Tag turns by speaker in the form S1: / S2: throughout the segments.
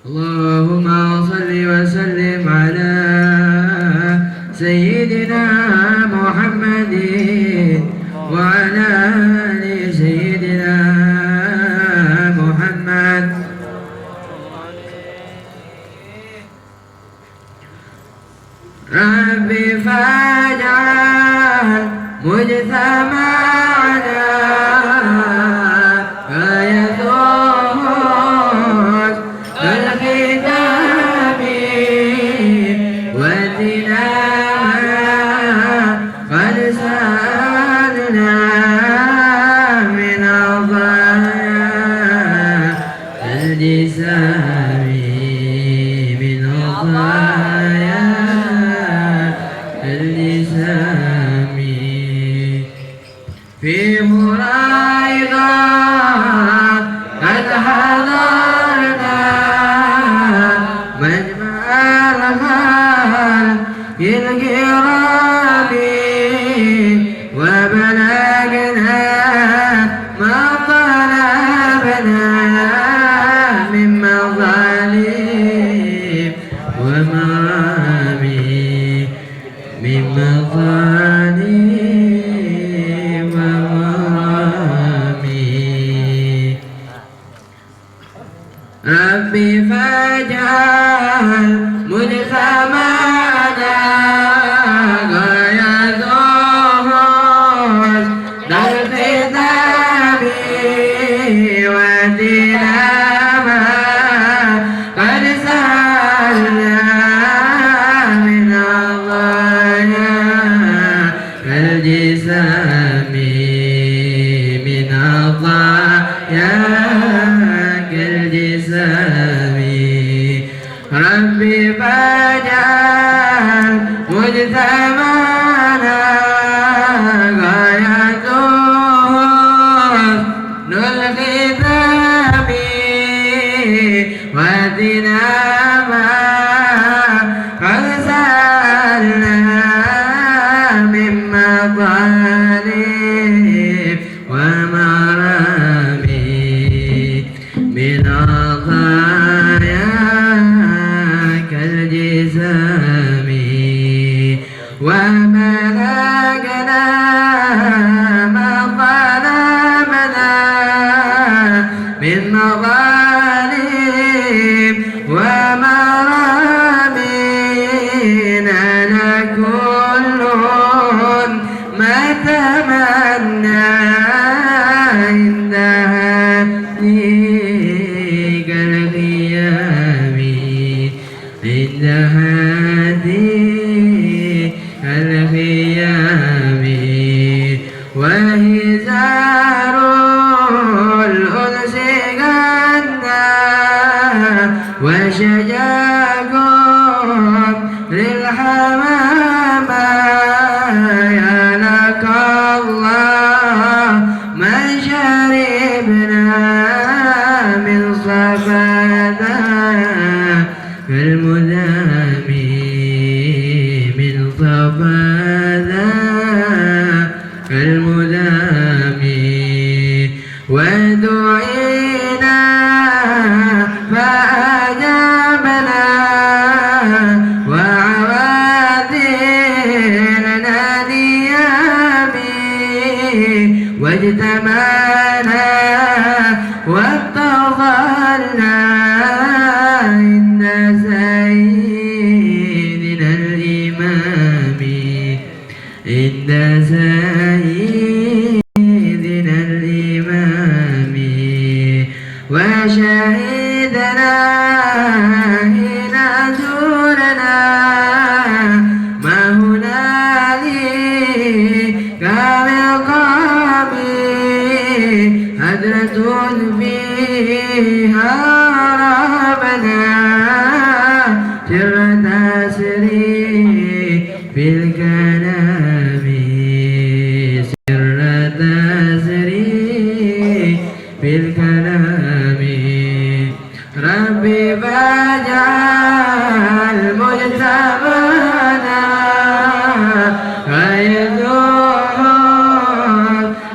S1: اللهم صل وسلم على سيدنا محمد وعلى آل سيدنا محمد. ربي فاجعل مجتمعنا فيذوق الختام والدناء قد سالنا من الضياء الجسام من الضياء الجسام في مرائضة قد حضرنا مجمع الخلق الكرام وبلغنا ما طلبنا من مظالم ومرامي من مظالم ومرامي. ربي فاجعل مجتمعنا غاية حسن الختام والدناء قد سالنا من الضياء كالجسام من الضياء كالجسام. ربي فاجعل مجتمعنا غاية حسن الختام والدناء قد سالنا من مظالم ومرامي من الضياء كالجسام. وملكنا ما ظلمنا من مظالم ومرامينا لكل ما تمنى عندها ذيك القيام عندها ذيك القيام. وهزار الأنس غنى وشجاق للحمامة يا لك الله ما شربنا من صفانا كالمدام من صفانا كالمدام. ودعينا فأجابنا وعواذرنا نيامي واجتمعنا واتخذنا عند سيدنا الإمام عند سيدنا الإمام. وشهدنا حين زورنا ما هنالك مقام هدرة فيها ربنا سر تسري في الكلام سر تسري في الكلام. ربي فاجعل مجتمعنا غير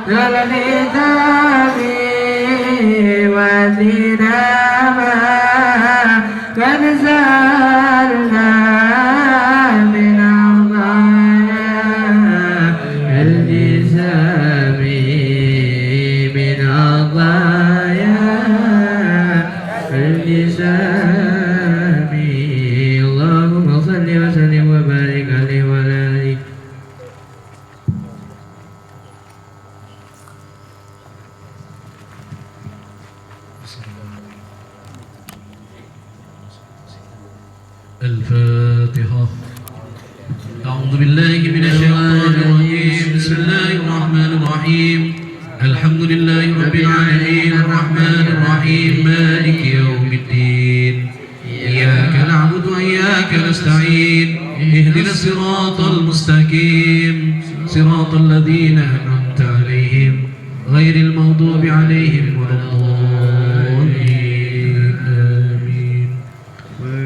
S1: الختام والدناء وسلم وبارك عليه وعلى آله.
S2: الفاتحة. أعوذ بالله من الشيطان الرجيم. بسم الله الرحمن الرحيم. الحمد لله رب العالمين الرحمن الرحيم مالك يوم الدين. إياك نعبد وإياك نستعين. اهدنا الصراط المستقيم صراط الذين أنعمت عليهم غير المغضوب عليهم ولا الضالين. آمين.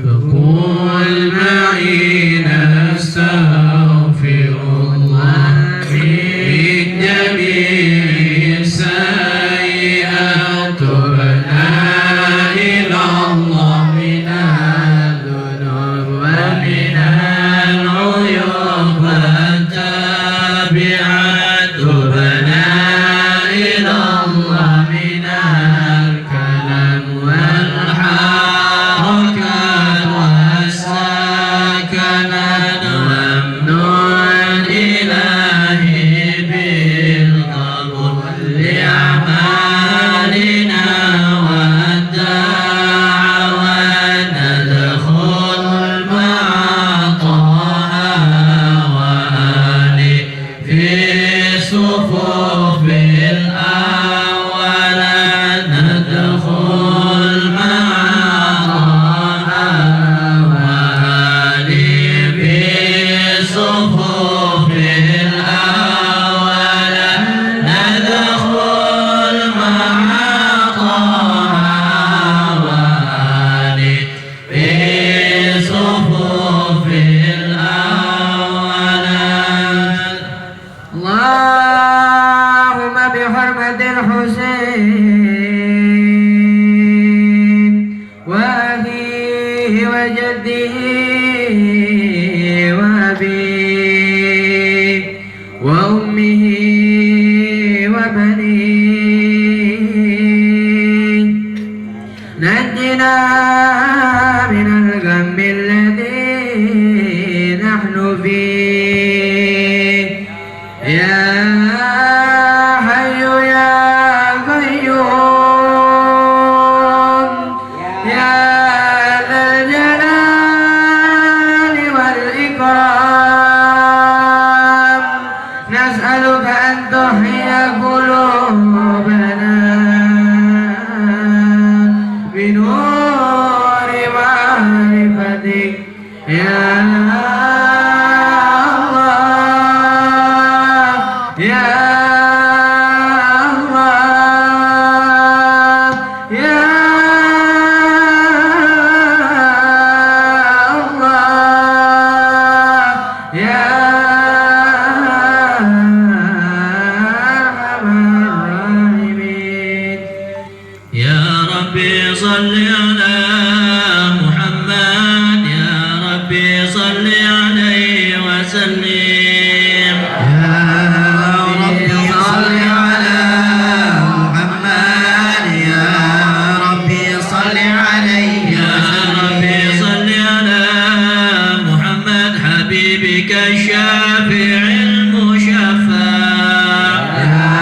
S2: فقل معي نستغفر الله من جميع السيئات تبنا إلى الله من الذنوب ومن العيوب والتابعات تبنا إلى الله من الكلام والحركات والسكنات ومنون إلهي بالقبول لأعمالنا والدعوات ندخل مع طه وآله في صفوف الأول ندخل مع طه وآله في صفوف الأول ندخل مع طه وآله في صفوف الأول.
S1: اللهم بحرمة الحسين وأخيه وجده وأبيه وأمه وبنيه نجنا من الغم الذي نحن فيه يا حي يا قيوم يا ذا الجلال والإكرام نسألك أن تحيي قلوبنا بنور معرفتك يا
S2: صل على محمد يا ربي صل عليه وسلم.
S1: يا ربي صل على محمد يا ربي صل عليه
S2: يا ربي صل على محمد حبيبك الشافع المشفع.
S1: يا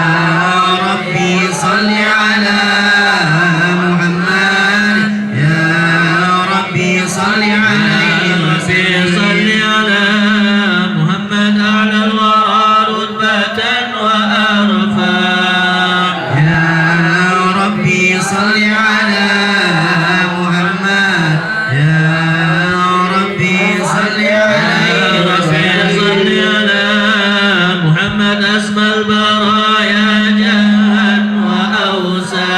S1: ربي صل على صل عليه
S2: وسلم. صل على محمد أعلى الورى رتبة وأرفع.
S1: يا ربي صل على محمد يا ربي صل عليه
S2: وسلم. صل على محمد أسمى البرايا جهلا وأوسع.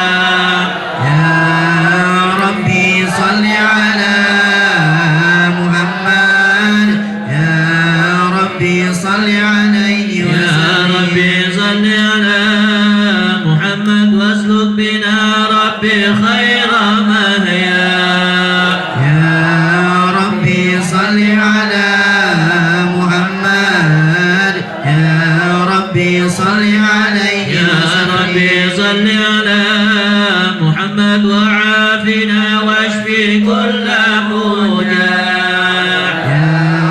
S1: يا ربي صل على صل عليه
S2: وسلم. يا ربي صل على محمد واسلك بنا ربي خير مهيا.
S1: يا ربي صل على محمد يا ربي صل عليه
S2: يا ربي صل على محمد وعافنا واشفي كل موجع.
S1: يا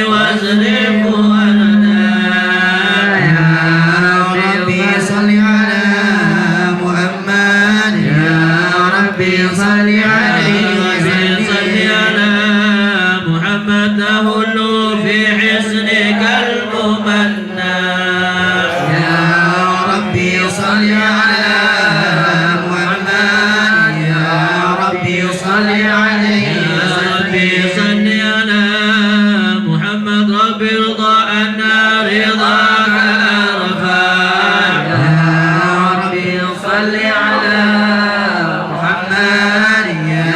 S2: واصرفه ولدا
S1: يا ربي صل على محمد يا ربي صل عليه
S2: صل على محمد تهل في حسنك الممنى
S1: يا ربي صل على محمد يا ربي صل عليه
S2: يا ربي صل على محمد رب ارضى عنا رضاك أرفع
S1: يا ربي صل على محمد يا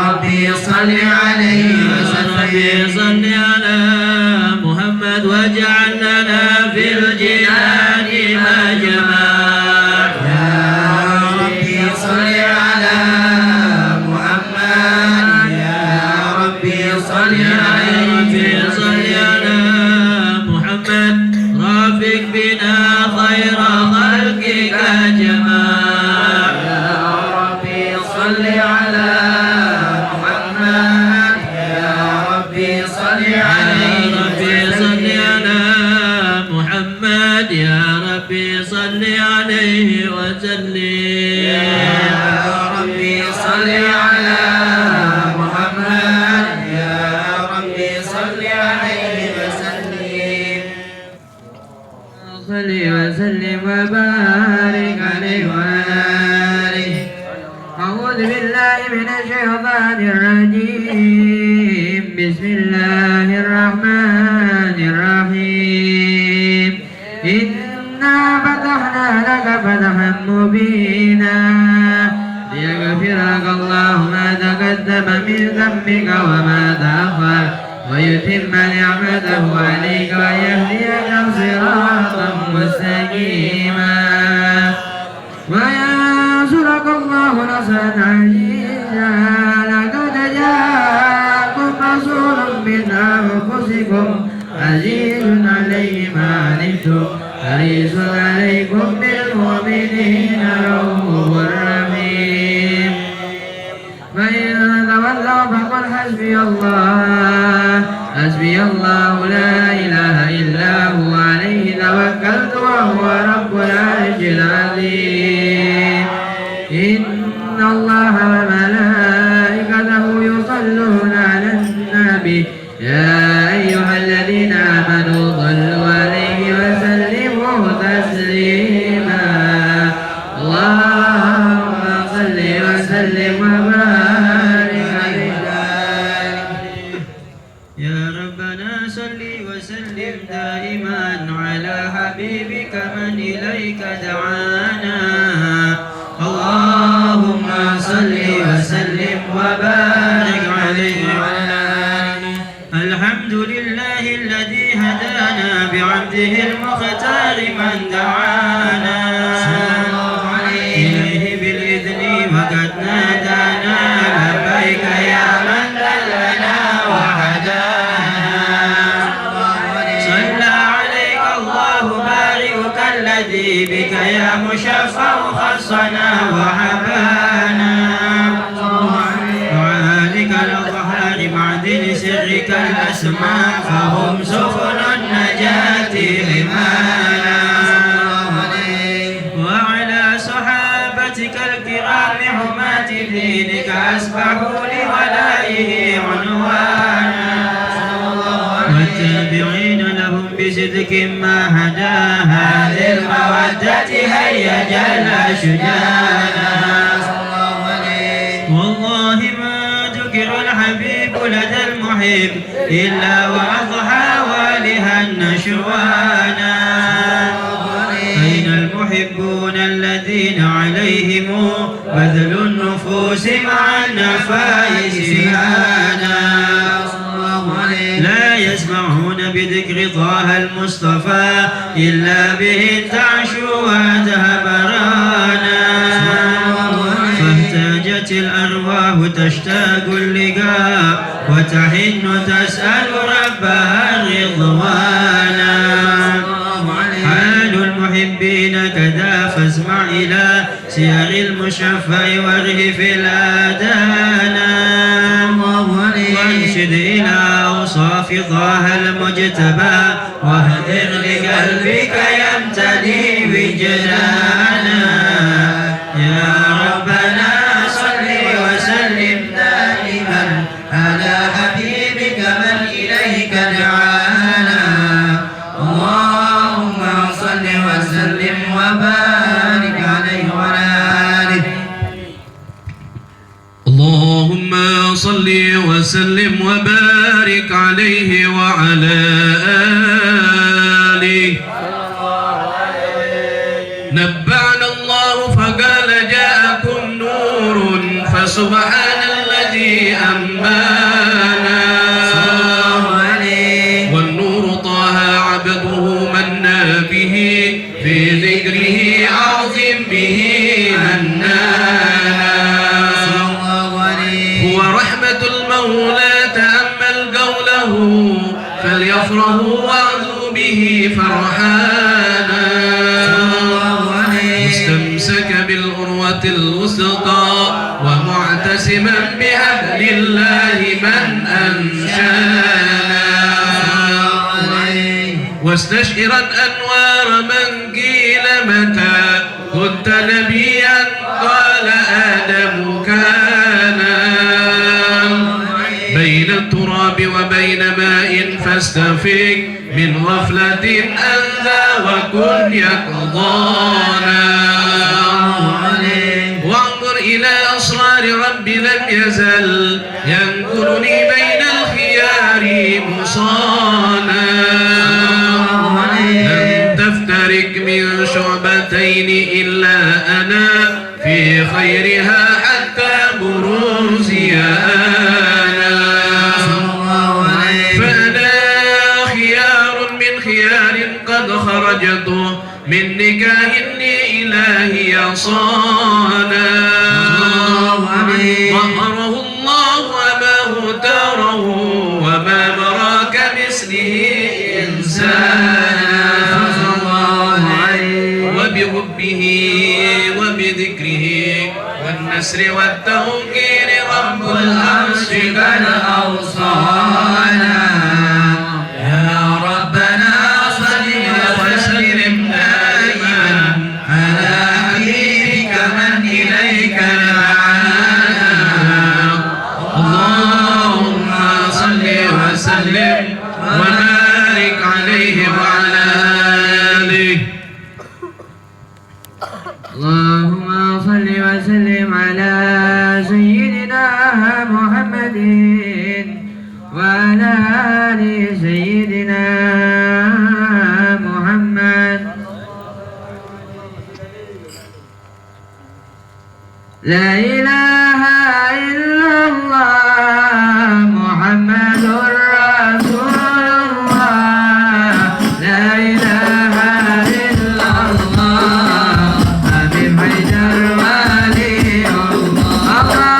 S1: ربي صل عليه
S2: ربي صل على محمد واجعل لنا في الجنان ما جمع
S1: يا ربي صل على محمد يا ربي صل عليه
S2: ربي صل على محمد رافق بنا خير خلقك جماع
S1: يا ربي صل على محمد يا ربي صل عليه
S2: ربي صل على محمد يا ربي صل عليه وسلم
S1: يا ربي صل على محمد يا ربي صل عليه وسلم صل وسلم وبارك عليه وعلى آله أعوذ بالله من الشيطان الرجيم بسم الله الرحمن الرحيم إنا فتحنا لك فتحا مبينا ليغفر لك الله ما تقدم من ذنبك وما تأخر ويتم نعمته عليك ويهديك صراطا مستقيما وينصرك الله نصرا عزيزا لقد جاءكم رسول من أنفسكم عزيز عليه ما عنتم حريص عليكم بالمؤمنين رؤوف رحيم فإن تولوا فقل حسبي الله حسبي الله لا إله إلا هو عليه توكلت وهو رب العرش العظيم إن الله وملائكته يصلون على النبي يا أيها الذين آمنوا صلوا عليه وسلموا تسليما اللهم صل وسلم وبارك عليه يا ربنا صل وسلم دائما على حبيبك من إليك دعانا اللهم صل وسلم وبارك عليه وعلى آله الحمد لله الذي هدانا بعبده المختار من دعانا إليه بالإذن وقد نادانا لبيك يا من دلنا وهدانا صلى عليك الله بارئك الذي بك يا مشفع خصنا وحبانا وعالك الأظهار معدن سرك الأسماء فهم سفن النجاة حمانا وعلى صحابتك الكرام حماة دينك أسبحوا لولائه عنوانا والتابعين لهم بصدق ما هدى هذه المودة هيا جل شجانا والله ما ذكر الحبيب لدى المحب إلا وأضحى والها نشوانا أين المحبون الذين عليهم بذل النفوس مع النفائس هانا لا يسمعون بذكر طه المصطفى إلا به تعشو وتهبرانا فاحتاجت الأرواح تشتاق اللقاء وتحن تسأل ربها رضوانا حال المحبين كذا فاسمع إلى سير المشفع وارهف الآذانا وانشد إلى أوصاف في طه المجتبى واهدر لقلبك يمتلي وجدانا يا ربنا صل وسلم دائما على حبيبك من إليك دعانا اللهم صل وسلم وبارك عليه وعلى آله
S2: اللهم صل وسلم وبارك عليه وعلى آله نبعنا الله فقال جاءكم نور فسبحان الذي أنبانا والنور طه عبده منا به في ذكره عظيم به منانا هو رحمة المولى تأمل قوله فليفرحوا وعظوا به فرحانا مستمسك بالعروة الوثقى ومعتسما بحبل الله من أنشانا واستشعرا أنوار من قيل متى كنت نبيا قال آدم كان بين التراب وبين ماء فاستفيق من غفلة أنذى وكن يقظانا وانظر إلى أسرار رب لم يزل ينقلني بين الخيار مصانا لم تفترق من شعبتين إلا أنا في خيرها حتى بروزي أنا فأنا خيار من خيار قد خرجت من نكاه إلهي صانا ظهره الله وما اغتاره وما براك مثله إنسانا وبحبه وبذكره والنسر والتوكيل رب العرش قد أوصانا يا ربنا صل وسلم دائما على حبيبك من إليك دعانا اللهم صل وسلم وبارك عليه وعلى آله
S1: اللهم صل وسلم على سيدنا محمد وعلى آل سيدنا محمد لا إله إلا الله محمد رسول الله لا إله إلا الله حبيب حيدر ولي الله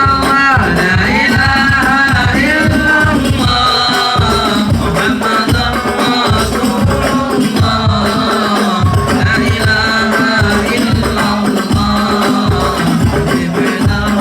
S1: الله لا إله إلا الله محمد رسول الله لا إله إلا الله حبيب حيدر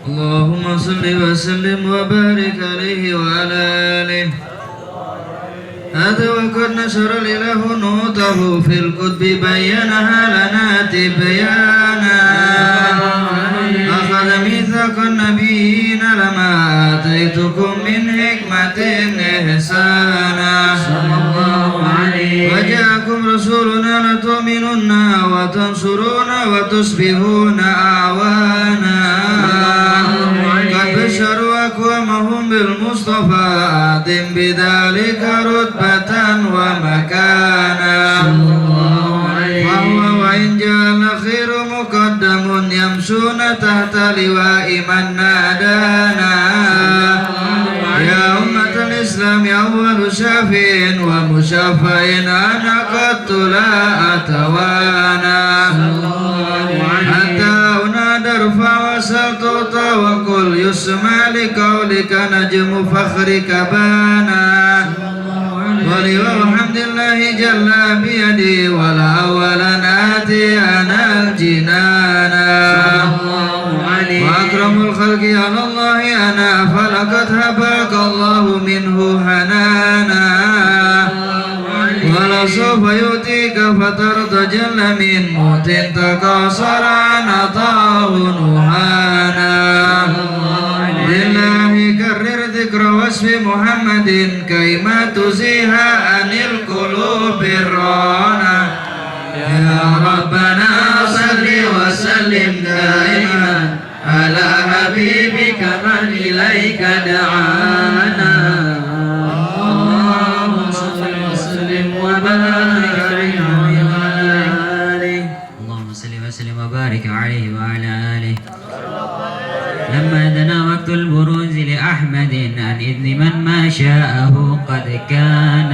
S1: اللهم صل وسلم وبارك عليه وعلى آله. هذا وقد نشر الإله نوته في الكتب بينها لنا تبيانا. أخذ ميثاق النبيين لما آتيتكم من حكمة إحسانا. وجاءكم رسولنا لتؤمنن وتنصرون وتصبحون أعوانا. قد بشروا أقوامهم بالمصطفى آدم بذلك رتبة ومكانا. وهو وإن جاء الأخير مقدم يمشون تحت لواء من نادانا. يا أمة الإسلام أول شافع ومشفع أنا قد لا أتوانا. حتى أنادى ارفع وسل تعطى وقل يسمع لقولك نجم فخرك بانا. ولوحمد الله جل بيدي ولا أولا آتي أنا الجنانا. وأكرم الخلق على الله أنا فلقد هباك الله منه حنانا. ولسوف يؤتيك فترضى جل من موت تقاصر عن عطاه نهانا. لله كرر ذكر وصف محمد كيما تزيها عن القلوب الرانا. يا ربنا صل وسلم دائما على حبيبك من إليك دعانا. اللهم صل وسلم وبارك عليه وعلى آله. اللهم صل وسلم وبارك عليه وعلى آله. لما دنا وقت البروز لأحمد عن إذن من ما شاءه قد كان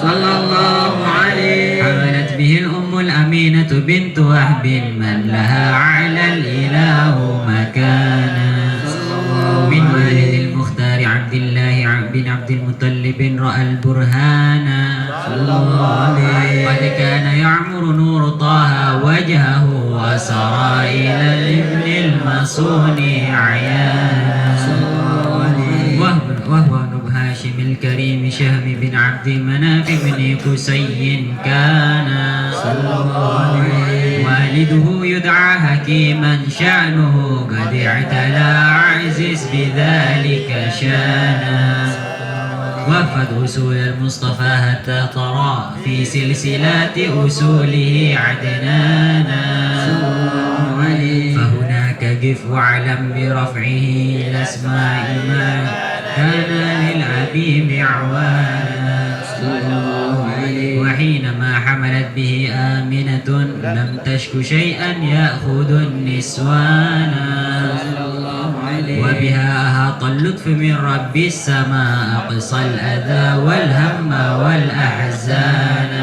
S1: صلى الله عليه. حملت به الأم الأمينة بنت وهب من لها أعلى الإله مكانا. من والد المختار عبد الله بن عبد المطلب رأى البرهان. قد كان يعمر نور طه وجهه وسرى إلى الابن المصون عيانا. وهو ابن هاشم الكريم شهم بن عبد مناف بن قسي كان. والده يدعى حكيما شأنه قد اعتلى عزيز بذلك شانا. وفد أصول المصطفى حتى ترى في سلسلات أصوله عدنانا. فهناك قف واعلم برفعه الأسماء ما كان للعبيب عوانا. وحينما حملت به آمنة لم تشك شيئا يأخذ النسوان. وبها أهاط اللطف من رب السماء أقصى الأذى والهم والأحزان.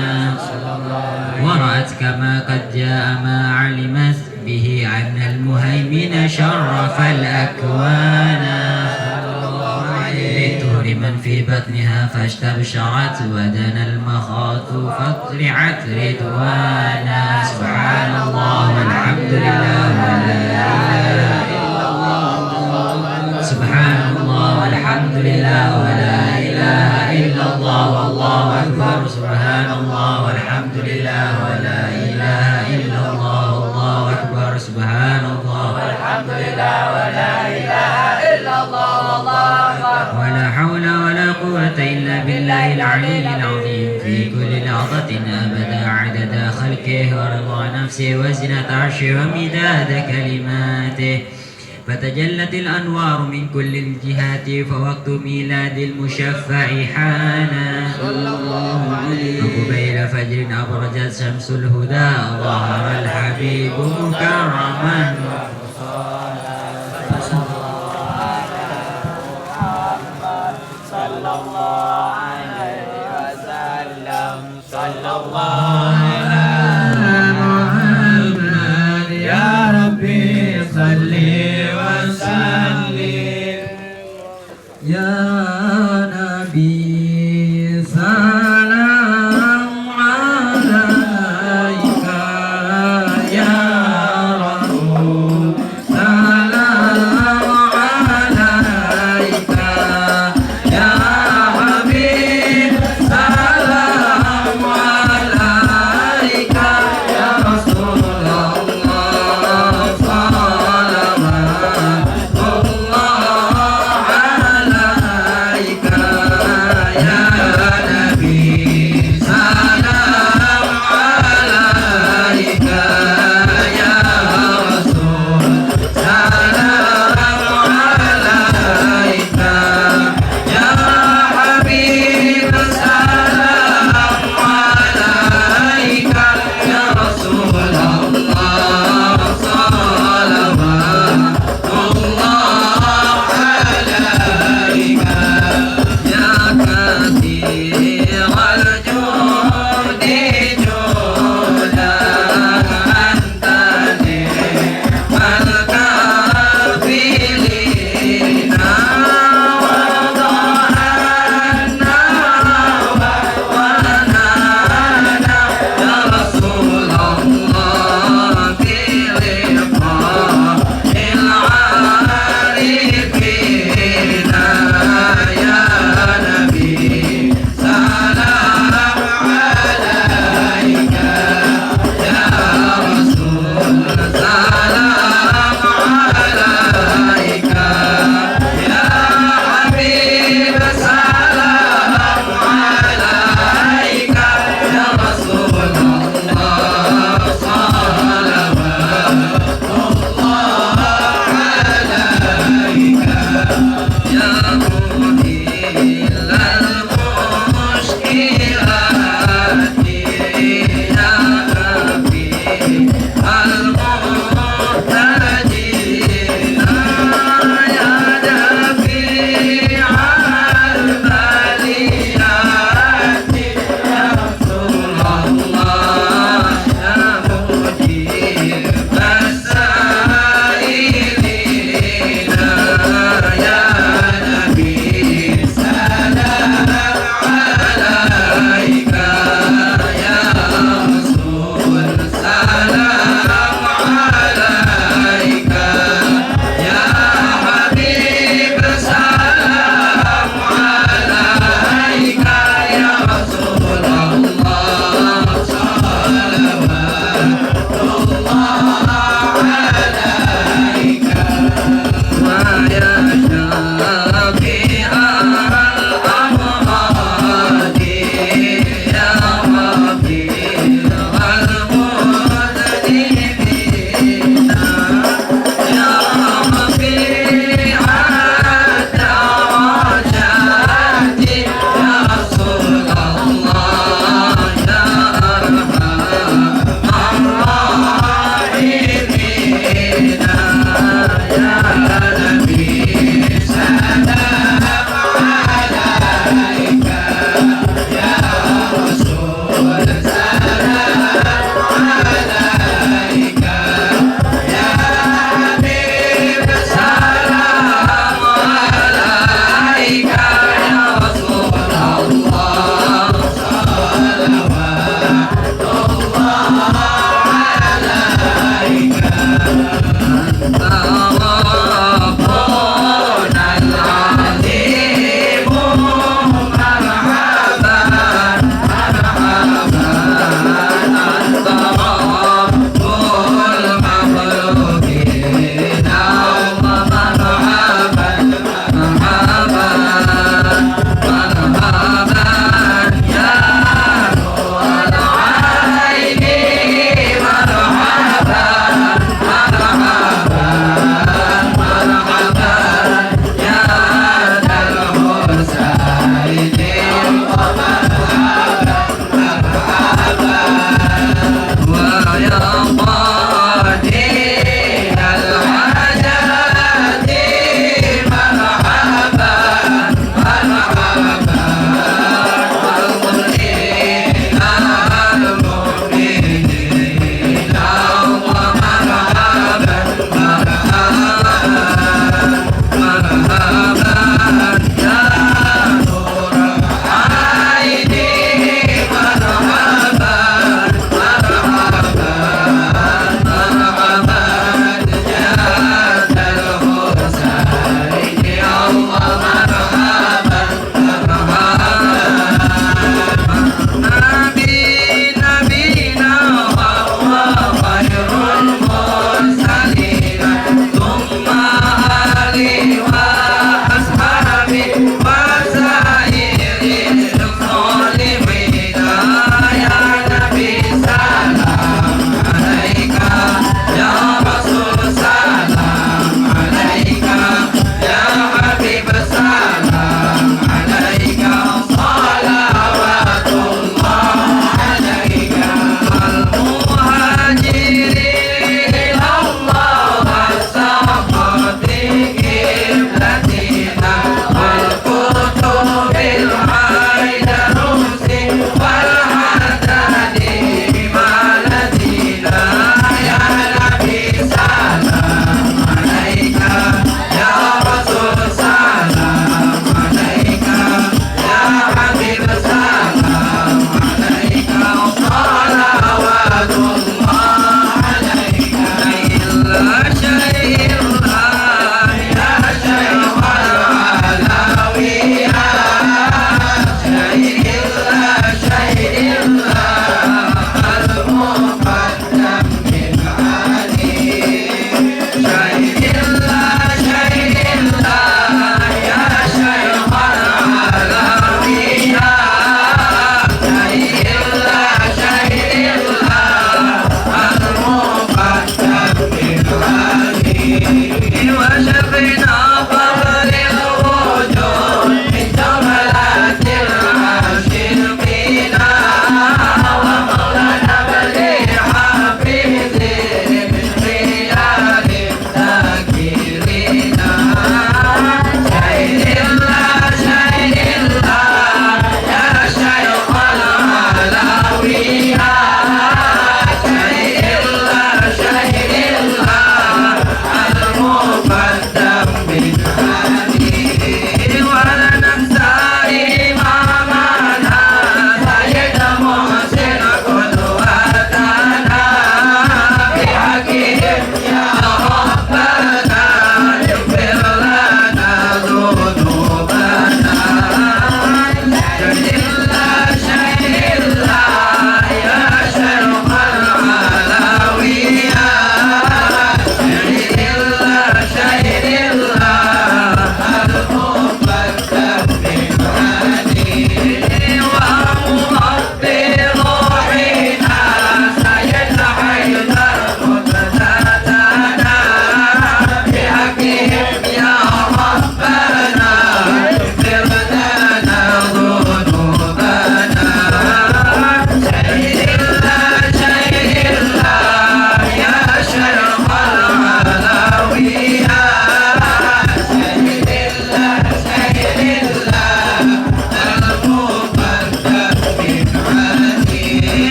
S1: ورأت كما قد جاء ما علمت به أن المهيمن شرف الأكوان. للطهر من في بطنها فاستبشرت ودنا المخاط فاطلعت رضوانا. سبحان الله والحمد لله ولا إله إلا الله. سبحان الله والحمد لله ولا إله إلا الله والله أكبر. سبحان الله والحمد لله ولا إله إلا الله والله أكبر. سبحان الله والحمد لله ولا إله إلا الله والله أكبر. ولا حول ولا قوة إلا بالله العلي العظيم في كل لحظة أبدا عدد خلقه ورضا نفسه وزنة عرشه ومداد كلماته. فتجلت الأنوار من كل الجهات فوقت ميلاد المشفع حانا. وقبيل فجر أبرجت شمس الهدى ظهر الحبيب مكرما. صلى الله عليه وسلم. صلى الله على محمد. يا ربي صل وسلم. يا نبي سلام عليك. يا رسول سلام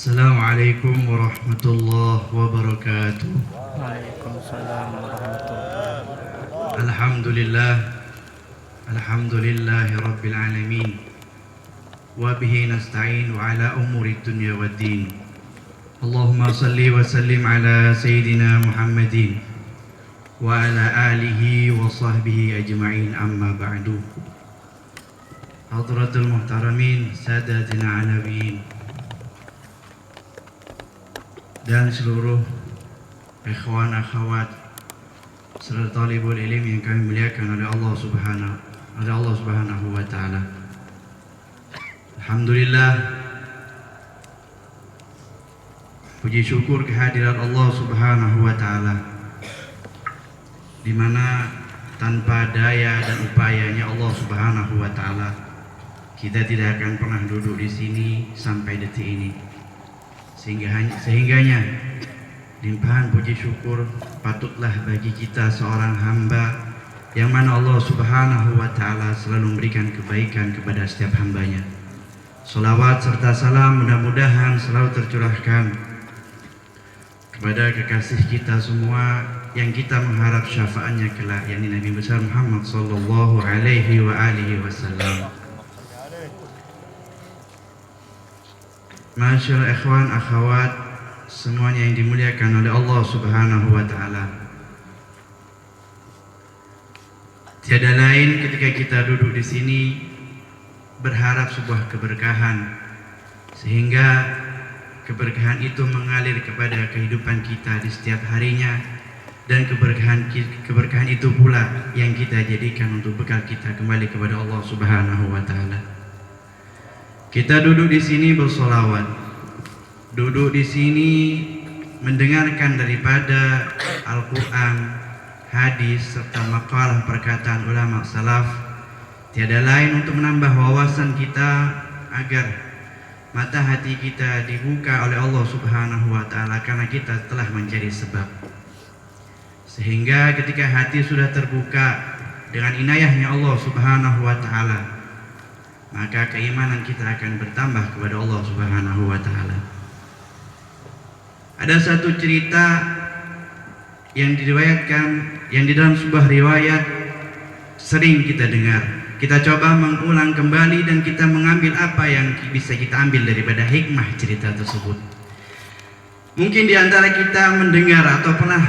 S2: Assalamualaikum warahmatullahi wabarakatuh.
S3: Waalaikumsalam warahmatullahi wabarakatuh.
S2: Alhamdulillahi rabbil alamin. Wa bihi nasta'in wa ala umuri dunya waddin. Allahumma salli wa sallim ala sayyidina Muhammadin wa ala alihi wa sahbihi ajma'in, amma ba'du. Hadratul muhtaramin, sadatina alamin, dan seluruh ikhwan akhwat serta talibul ilm yang kami muliakan oleh Allah Subhanahu wa taala. Alhamdulillah, puji syukur kehadiran Allah Subhanahu wa taala, di mana tanpa daya dan upayanya Allah Subhanahu wa taala kita tidak akan pernah duduk di sini sampai detik ini. Sehingganya limpahan puji syukur patutlah bagi kita seorang hamba yang mana Allah Subhanahu wa taala selalu memberikan kebaikan kepada setiap hambanya. Salawat serta salam mudah-mudahan selalu tercurahkan kepada kekasih kita semua yang kita mengharap syafaatnya kelak, yakni Nabi besar Muhammad sallallahu alaihi wa alihi wasallam. Masyaallah ikhwan akhwat semuanya yang dimuliakan oleh Allah Subhanahu wa taala. Tiada lain ketika kita duduk di sini berharap sebuah keberkahan, sehingga keberkahan itu mengalir kepada kehidupan kita di setiap harinya, dan keberkahan itu pula yang kita jadikan untuk bekal kita kembali kepada Allah Subhanahu wa taala. Kita duduk di sini bersolawat, duduk di sini mendengarkan daripada Al-Quran, hadis serta makalah perkataan ulama salaf, tiada lain untuk menambah wawasan kita agar mata hati kita dibuka oleh Allah Subhanahu wa taala, karena kita telah mencari sebab. Sehingga ketika hati sudah terbuka dengan inayahnya Allah Subhanahu wa taala, maka keimanan kita akan bertambah kepada Allah Subhanahu wa taala. Ada satu cerita yang diriwayatkan, yang di dalam sebuah riwayat sering kita dengar. Kita coba mengulang kembali dan kita mengambil apa yang bisa kita ambil daripada hikmah cerita tersebut. Mungkin di antara kita mendengar atau pernah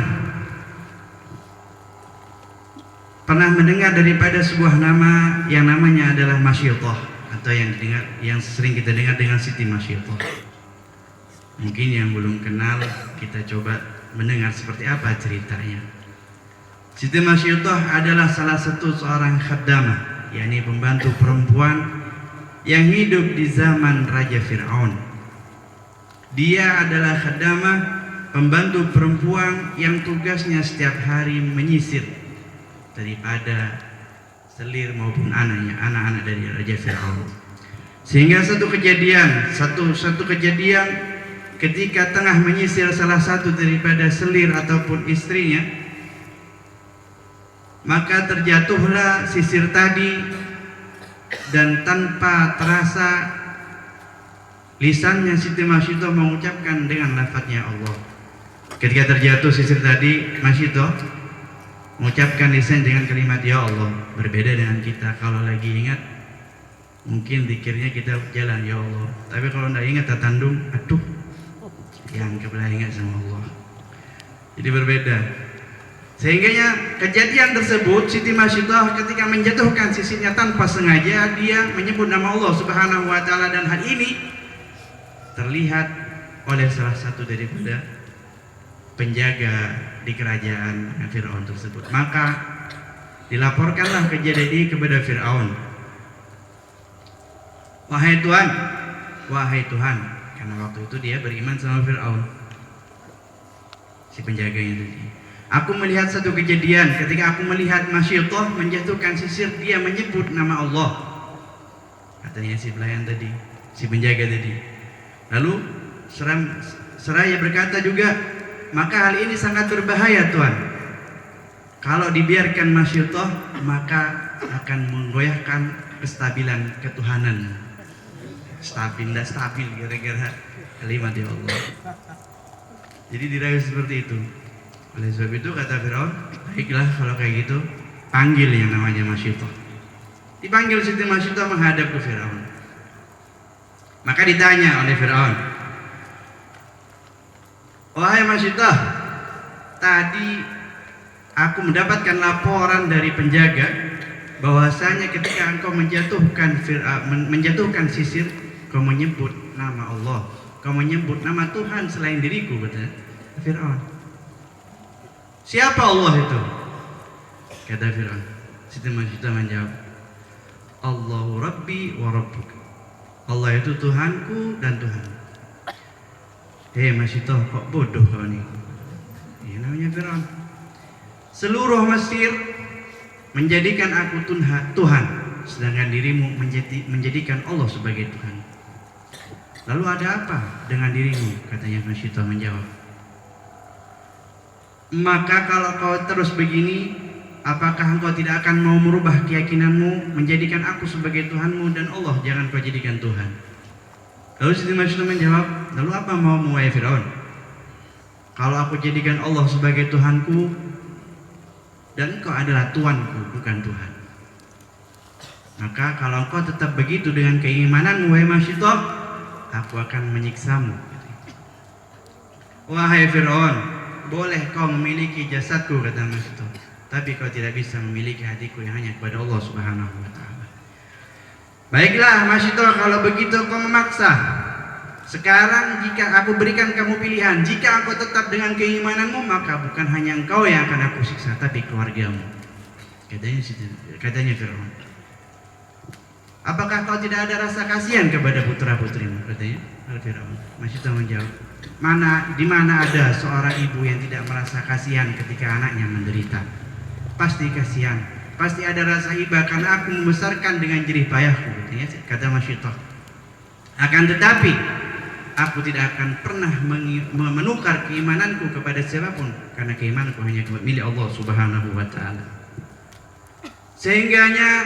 S2: mendengar daripada sebuah nama yang namanya adalah Masyidah, atau yang sering kita dengar dengan Siti Masyidah. Mungkin yang belum kenal, kita coba mendengar seperti apa ceritanya. Siti Masyidah adalah salah satu seorang khaddamah, yakni pembantu perempuan yang hidup di zaman Raja Fir'aun. Dia adalah khaddamah, pembantu perempuan yang tugasnya setiap hari menyisir daripada selir maupun anak-anak dari Raja Fir'aun. Sehingga satu kejadian ketika tengah menyisir salah satu daripada selir ataupun istrinya, maka terjatuhlah sisir tadi, dan tanpa terasa lisannya Siti Masyidah mengucapkan dengan lafadznya Allah. Ketika terjatuh sisir tadi, Masyidah mengucapkan lisan dengan kalimat ya Allah. Berbeda dengan kita, kalau lagi ingat mungkin zikirnya kita jalan ya Allah, tapi kalau tidak ingat tertandung, aduh, yang kebelah ingat sama Allah. Jadi berbeda. Sehingganya kejadian tersebut, Siti Masyidah ketika menjatuhkan sisirnya tanpa sengaja, dia menyebut nama Allah Subhanahu wa taala, dan hal ini terlihat oleh salah satu daripada penjaga di kerajaan Fir'aun tersebut. Maka dilaporkanlah kejadian ini kepada Fir'aun. Wahai Tuhan, karena waktu itu dia beriman sama Fir'aun, si penjaganya tadi. Aku melihat satu kejadian, ketika aku melihat Masyidah menjatuhkan sisir, dia menyebut nama Allah, katanya si pelayan tadi, si penjaga tadi. Lalu seraya berkata juga, maka hal ini sangat berbahaya Tuhan. Kalau dibiarkan Masyidah, maka akan menggoyahkan kestabilan ketuhanan. Stabil gara-gara kalimat ya Allah. Jadi dirayu seperti itu. Oleh sebab itu kata Fir'aun, baiklah kalau kayak gitu, panggil yang namanya Masyidah. Dipanggil Siti Masyidah menghadap ke Fir'aun. Maka ditanya oleh Fir'aun, wahai Masyidah, tadi aku mendapatkan laporan dari penjaga bahwasanya ketika engkau menjatuhkan sisir, kau menyebut nama Allah, kau menyebut nama Tuhan selain diriku, kata Fir'aun. Siapa Allah itu? Kata Fir'aun. Siti Masyidah menjawab, Allahu Rabbi wa Rabbuk. Allah itu Tuhanku dan Tuhan. Masyidah, kok bodoh kau ini? Ini namanya Fir'aun. Seluruh Mesir menjadikan aku Tuhan, sedangkan dirimu menjadikan Allah sebagai Tuhan. Lalu ada apa dengan dirimu? Katanya Masyidah menjawab, maka kalau kau terus begini, apakah engkau tidak akan mau merubah keyakinanmu, menjadikan aku sebagai Tuhanmu dan Allah jangan kau jadikan Tuhan? Lalu Siti Masyidah menjawab, lalu apa maumu wahai Fir'aun? Kalau aku jadikan Allah sebagai Tuhanku dan engkau adalah Tuanku, bukan Tuhan, maka kalau engkau tetap begitu dengan keimananmu wahai Masyidah, aku akan menyiksamu. Wahai Fir'aun, boleh kau memiliki jasadku, kata Masyidah, tapi kau tidak bisa memiliki hatiku yang hanya kepada Allah Subhanahu wa taala. Baiklah Masyidah, kalau begitu kau memaksa, sekarang jika aku berikan kamu pilihan, jika engkau tetap dengan keimananmu, maka bukan hanya engkau yang akan aku siksa, tapi keluargamu. Katanya Fir'aun. Apakah kau tidak ada rasa kasihan kepada putra-putrimu? Katanya Fir'aun. Masyitah menjawab, di mana ada seorang ibu yang tidak merasa kasihan ketika anaknya menderita? Pasti kasihan, pasti ada rasa iba karena aku membesarkan dengan jerih payahku, katanya, kata Masyitah. Akan tetapi aku tidak akan pernah menukar keimananku kepada siapapun, karena keimananku hanya milik Allah Subhanahu wa ta'ala. Sehingganya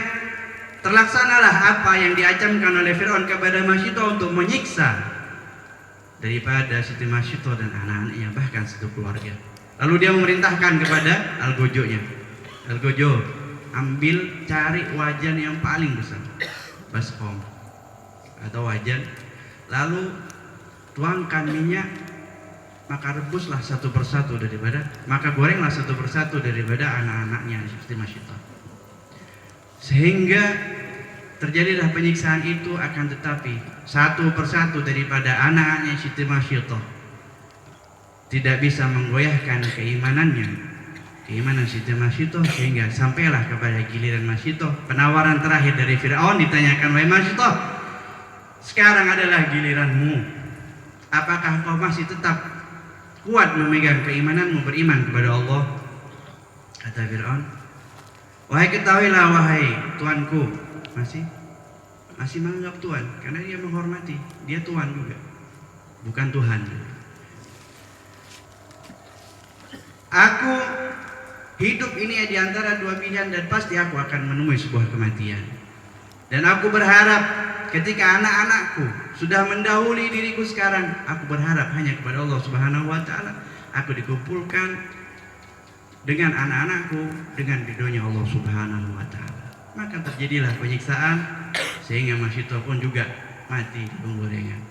S2: terlaksanalah apa yang diancamkan oleh Fir'aun kepada Masyitah untuk menyiksa daripada Siti Masyitah dan anak-anaknya, bahkan satu keluarga. Lalu dia memerintahkan kepada Al-Gojonya, Al-Gojo, ambil cari wajan yang paling besar, baskom atau wajan, lalu tuangkan minyak, maka rebuslah satu persatu daripada, maka gorenglah satu persatu daripada anak-anaknya Siti Masyitah. Sehingga terjadilah penyiksaan itu, akan tetapi satu persatu daripada anak-anaknya Siti Masyitah tidak bisa menggoyahkan keimanan Siti Masyitah, sehingga sampailah kepada giliran Masyitah. Penawaran terakhir dari Fir'aun, ditanyakan, wahai Masyitah, sekarang adalah giliranmu. Apakah kau masih tetap kuat memegang keimananmu, beriman kepada Allah? Kata Fir'aun, wahai ketahuilah wahai tuanku, masih menganggap Tuhan, karena dia menghormati, dia Tuhan juga, bukan Tuhan. Aku hidup ini di antara dua pilihan, dan pasti aku akan menemui sebuah kematian. Dan aku berharap ketika anak-anakku sudah mendahului diriku sekarang, aku berharap hanya kepada Allah Subhanahu wa ta'ala, aku dikumpulkan dengan anak-anakku dengan ridhonya Allah Subhanahu wa ta'ala. Maka terjadilah penyiksaan, sehingga Masyitah pun juga mati di penggorengan.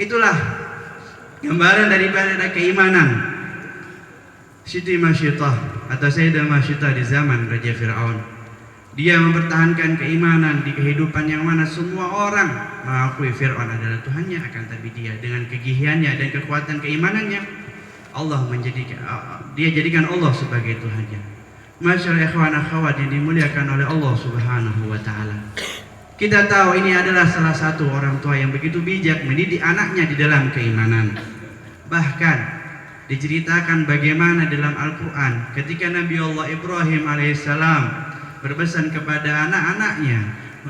S2: Itulah gambaran daripada keimanan Siti Masyitah atau Sayyidah Masyitah di zaman Raja Fir'aun. Dia mempertahankan keimanan di kehidupan yang mana semua orang mengakui Fir'aun adalah Tuhannya, akan tapi dia dengan kegigihannya dan kekuatan keimanannya, dia jadikan Allah sebagai Tuhannya. Masyaallah ikhwan akhwat yang dimuliakan oleh Allah Subhanahu wa ta'ala. Kita tahu ini adalah salah satu orang tua yang begitu bijak mendidik anaknya di dalam keimanan. Bahkan diceritakan bagaimana dalam Al-Quran ketika Nabi Allah Ibrahim alaihissalam berpesan kepada anak-anaknya,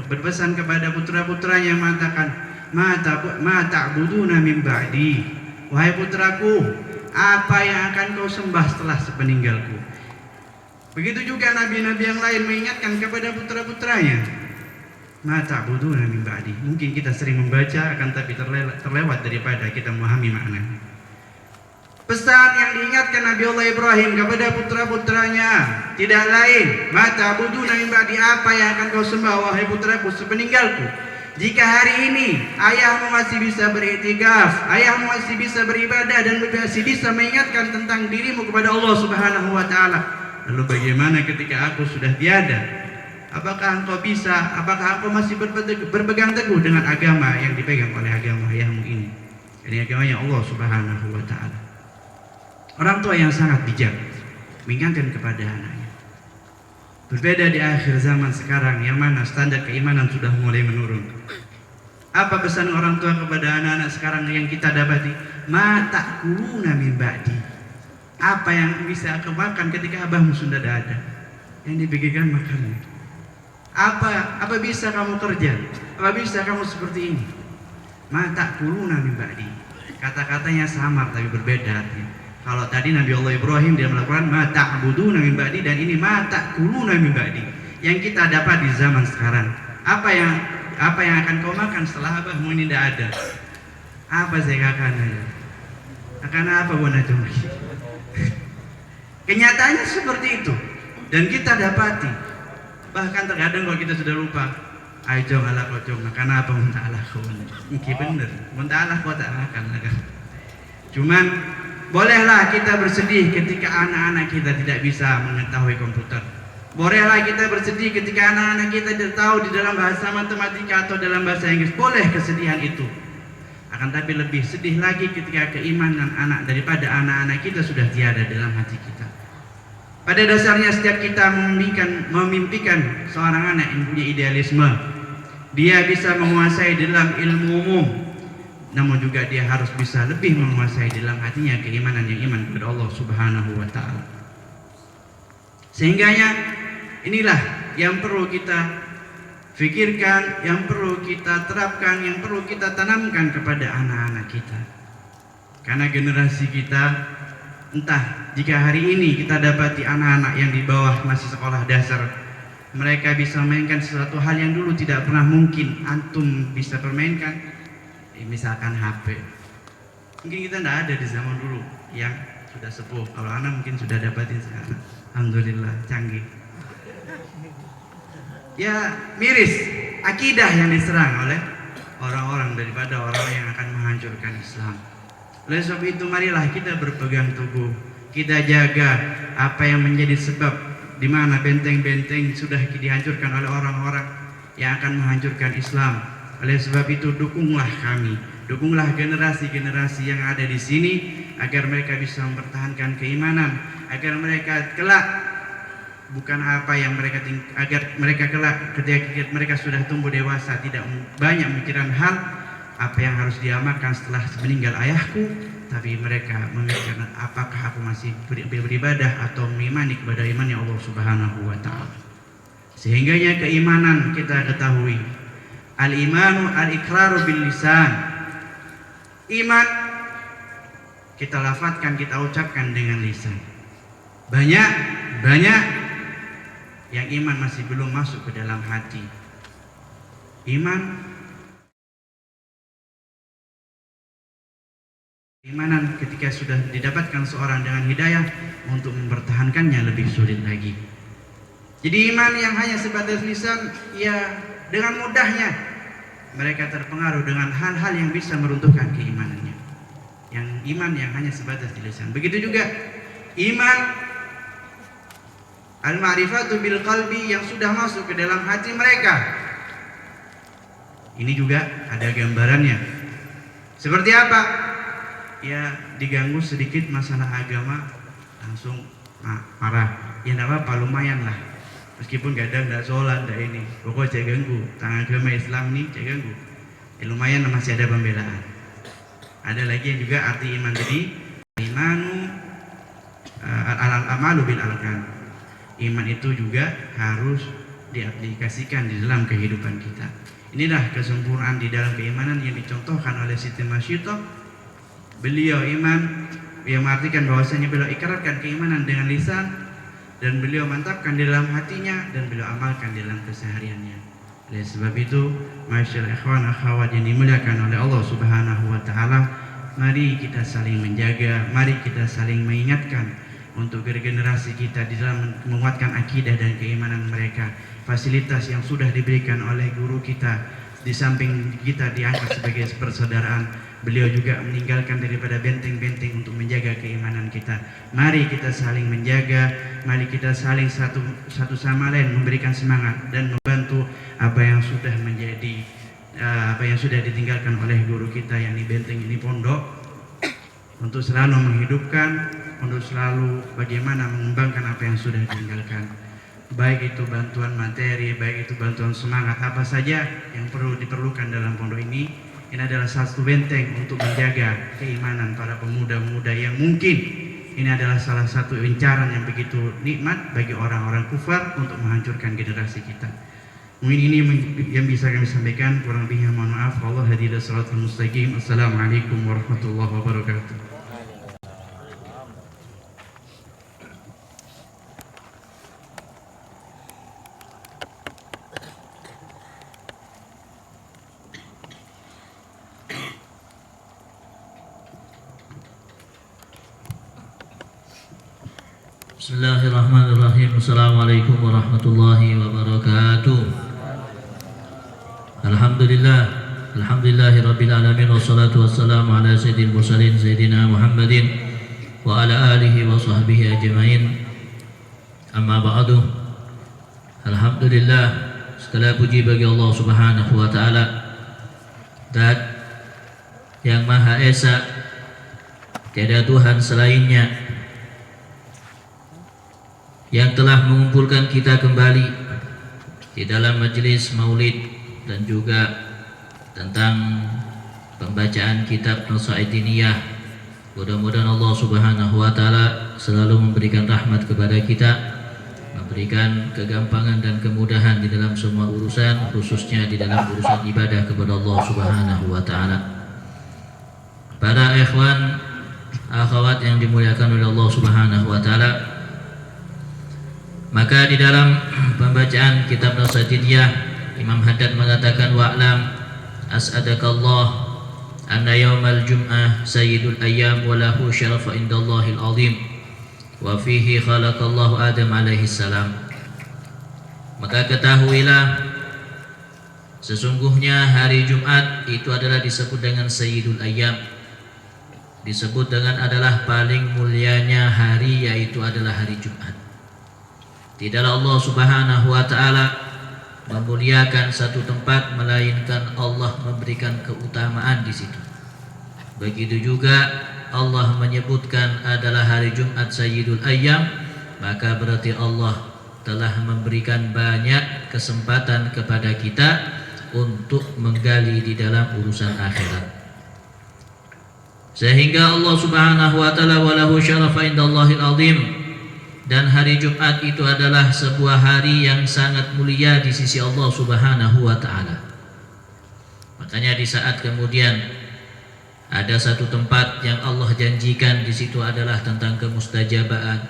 S2: berpesan kepada putra-putranya, mengatakan, ma ta'buduna min ba'di, wahai putraku, apa yang akan kau sembah setelah sepeninggalku? Begitu juga nabi-nabi yang lain mengingatkan kepada putra-putranya, ma ta'buduna min ba'di. Mungkin kita sering membaca, akan tapi terlewat daripada kita memahami maknanya. Pesan yang diingatkan Nabi Allah Ibrahim kepada putra-putranya tidak lain, ma ta'buduna min ba'di, apa yang akan kau sembah wahai putraku sepeninggalku? Jika hari ini ayahmu masih bisa beriktikaf, ayahmu masih bisa beribadah dan masih bisa mengingatkan tentang dirimu kepada Allah Subhanahu wa ta'ala, lalu bagaimana ketika aku sudah tiada? Apakah engkau masih berpegang teguh dengan agama yang dipegang oleh agama ayahmu ini? Ini agamanya Allah Subhanahu wa ta'ala. Orang tua yang sangat bijak mengingatkan kepada anaknya. Berbeda di akhir zaman sekarang yang mana standar keimanan sudah mulai menurun. Apa pesan orang tua kepada anak-anak sekarang yang kita dapati? Ma ta'kuluna min ba'di. Apa yang bisa kau makan ketika abahmu sudah tidak ada? Yang dipikirkan makannya. Apa bisa kamu kerja? Apa bisa kamu seperti ini? Ma ta'kuluna min ba'di. Kata-katanya samar tapi berbeda artinya. Kalau tadi Nabi Allah Ibrahim dia melakukan ma ta'buduna min ba'di, dan ini ma ta'kuluna min ba'di. Yang kita dapat di zaman sekarang, apa yang akan kau makan setelah abahmu ini tidak ada? Apa saya akan aja? Akan apa buana jongki? Kenyataannya seperti itu, dan kita dapati. Bahkan terkadang kalau kita sudah lupa, ayo jong ala kocong makan apa muntah ala kau? Mungkin bener, muntah ala kau tak makan kan? Cuman bolehlah kita bersedih ketika anak-anak kita tidak bisa mengetahui komputer. Bolehlah kita bersedih ketika anak-anak kita tahu di dalam bahasa matematika atau dalam bahasa Inggris. Boleh kesedihan itu. Akan tapi lebih sedih lagi ketika keimanan anak daripada anak-anak kita sudah tiada dalam hati kita. Pada dasarnya setiap kita memimpikan seorang anak yang punya idealisme. Dia bisa menguasai dalam ilmu umum, namun juga dia harus bisa lebih menguasai dalam hatinya keimanan yang iman kepada Allah Subhanahu wa taala. Sehingganya inilah yang perlu kita fikirkan, yang perlu kita terapkan, yang perlu kita tanamkan kepada anak-anak kita. Karena generasi kita, entah jika hari ini kita dapati anak-anak yang di bawah masih sekolah dasar, mereka bisa memainkan sesuatu hal yang dulu tidak pernah mungkin antum bisa permainkan, misalkan HP. Mungkin kita tidak ada di zaman dulu yang sudah sepuh. Kalau anak mungkin sudah dapatin sekarang. Alhamdulillah canggih. Ya miris akidah yang diserang oleh orang-orang daripada orang yang akan menghancurkan Islam. Oleh sebab itu marilah kita berpegang teguh, kita jaga apa yang menjadi sebab di mana benteng-benteng sudah dihancurkan oleh orang-orang yang akan menghancurkan Islam. Oleh sebab itu dukunglah kami, dukunglah generasi-generasi yang ada di sini agar mereka bisa mempertahankan keimanan, agar mereka kelak bukan apa yang agar mereka kelak ketika mereka sudah tumbuh dewasa tidak banyak memikirkan hal apa yang harus diamalkan setelah meninggal ayahku, tapi mereka memikirkan apakah aku masih beribadah atau mengimani kepada imannya Allah Subhanahu wa taala. Sehingganya keimanan kita ketahui, al-imanu al-iqraru bil lisan. Iman kita lafadzkan, kita ucapkan dengan lisan. Banyak yang iman masih belum masuk ke dalam hati. Keimanan ketika sudah didapatkan seorang dengan hidayah, untuk mempertahankannya lebih sulit lagi. Jadi iman yang hanya sebatas lisan, ya dengan mudahnya mereka terpengaruh dengan hal-hal yang bisa meruntuhkan keimanannya. Yang iman yang hanya sebatas di lisan. Begitu juga iman al-ma'rifatu bil qalbi yang sudah masuk ke dalam hati mereka. Ini juga ada gambarannya. Seperti apa? Ya diganggu sedikit masalah agama langsung marah. Ya tidak apa-apa, lumayan lah. Meskipun kadang tidak sholat, tidak ini, pokoknya saya ganggu. Tentang agama Islam nih saya ganggu. Ya lumayan masih ada pembelaan. Ada lagi yang juga arti iman tadi, imanu al-amalu bil arkan. Iman itu juga harus diaplikasikan di dalam kehidupan kita. Inilah kesempurnaan di dalam keimanan yang dicontohkan oleh Siti Masyitah. Beliau iman yang mengartikan bahwasanya beliau ikrarkan keimanan dengan lisan, dan beliau mantapkan di dalam hatinya, dan beliau amalkan di dalam kesehariannya. Oleh sebab itu, masyaallah ikhwan akhwat yang dimuliakan oleh Allah Subhanahu wa taala, mari kita saling menjaga, mari kita saling mengingatkan untuk generasi kita di dalam menguatkan akidah dan keimanan mereka. Fasilitas yang sudah diberikan oleh guru kita, di samping kita diangkat sebagai persaudaraan, beliau juga meninggalkan daripada benteng-benteng untuk menjaga keimanan kita. Mari kita saling menjaga, mari kita saling satu sama lain memberikan semangat dan membantu apa yang sudah menjadi apa yang sudah ditinggalkan oleh guru kita yang di benteng ini pondok, untuk selalu menghidupkan, untuk selalu bagaimana mengembangkan apa yang sudah ditinggalkan. Baik itu bantuan materi, baik itu bantuan semangat, apa saja yang perlu diperlukan dalam pondok ini. Ini adalah satu benteng untuk menjaga keimanan para pemuda-pemuda yang mungkin ini adalah salah satu incaran yang begitu nikmat bagi orang-orang kufar untuk menghancurkan generasi kita. Mungkin ini yang bisa kami sampaikan, kurang lebihnya mohon maaf. Allah hadirin shiratal mustaqim. Assalamualaikum warahmatullahi wabarakatuh.
S1: Bismillahirrahmanirrahim. Assalamualaikum warahmatullahi wabarakatuh. Alhamdulillahi rabbil alamin, wassalatu wassalamu ala sayyidil mursalin sayyidina Muhammadin wa ala alihi wa sahbihi ajmain. Amma ba'du. Alhamdulillah, segala puji bagi Allah Subhanahu wa taala, Zat yang Maha Esa, tiada Tuhan selainnya, yang telah mengumpulkan kita kembali di dalam majelis maulid dan juga tentang pembacaan kitab Nusaidiniyah. Mudah-mudahan Allah Subhanahu wa taala selalu memberikan rahmat kepada kita, memberikan kegampangan dan kemudahan di dalam semua urusan, khususnya di dalam urusan ibadah kepada Allah Subhanahu wa taala. Para ikhwan, akhwat yang dimuliakan oleh Allah Subhanahu wa taala, maka di dalam pembacaan kitab Nusaidiniyah, Imam Haddad mengatakan, wa'lam as'adakallah anna yaumal jum'ah sayyidul ayyam wa lahu syarafa indallahil azim wa fihi khalaqallahu Adam alaihi salam. Maka ketahuilah, sesungguhnya hari Jumat itu adalah disebut dengan sayyidul ayyam, disebut dengan adalah paling mulianya hari, yaitu adalah hari Jumat. Tidaklah Allah Subhanahu wa taala memuliakan satu tempat melainkan Allah memberikan keutamaan di situ. Begitu juga Allah menyebutkan adalah hari Jumat Sayyidul Ayyam, maka berarti Allah telah memberikan banyak kesempatan kepada kita untuk menggali di dalam urusan akhirat. Sehingga Allah Subhanahu wa taala walahu syarafa indallahil azim, dan hari Jumat itu adalah sebuah hari yang sangat mulia di sisi Allah Subhanahu wa taala. Makanya di saat kemudian ada satu tempat yang Allah janjikan di situ adalah tentang kemustajabaan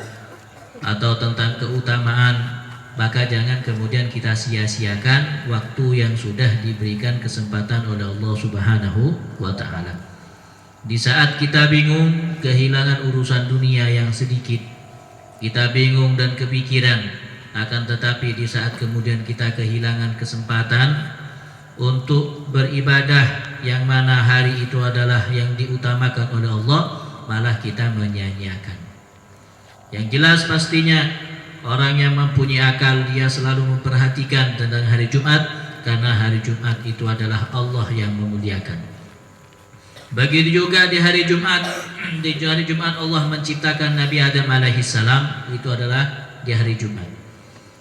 S1: atau tentang keutamaan, maka jangan kemudian kita sia-siakan waktu yang sudah diberikan kesempatan oleh Allah Subhanahu wa taala. Di saat kita bingung, kehilangan urusan dunia yang sedikit, kita bingung dan kepikiran, akan tetapi di saat kemudian kita kehilangan kesempatan untuk beribadah, yang mana hari itu adalah yang diutamakan oleh Allah, malah kita menyanyiakan. Yang jelas pastinya orang yang mempunyai akal, dia selalu memperhatikan tentang hari Jumat, karena hari Jumat itu adalah Allah yang memuliakan. Begitu juga di hari Jumat. Di hari Jumat Allah menciptakan Nabi Adam alaihi salam, itu adalah di hari Jumat.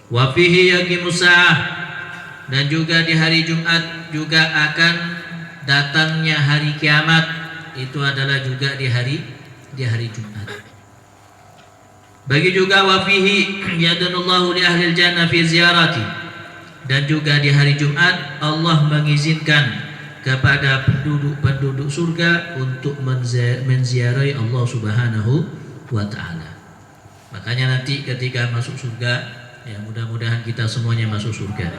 S1: Wa fihi yaqimus sa'ah, dan juga di hari Jumat juga akan datangnya hari kiamat, itu adalah juga di hari Jumat. Bagi juga wa fihi yadanullahu li ahlil jannah fi ziyarati, dan juga di hari Jumat Allah mengizinkan kepada penduduk surga untuk menziarahi Allah Subhanahu wa taala. Makanya nanti ketika masuk surga, ya mudah-mudahan kita semuanya masuk surga.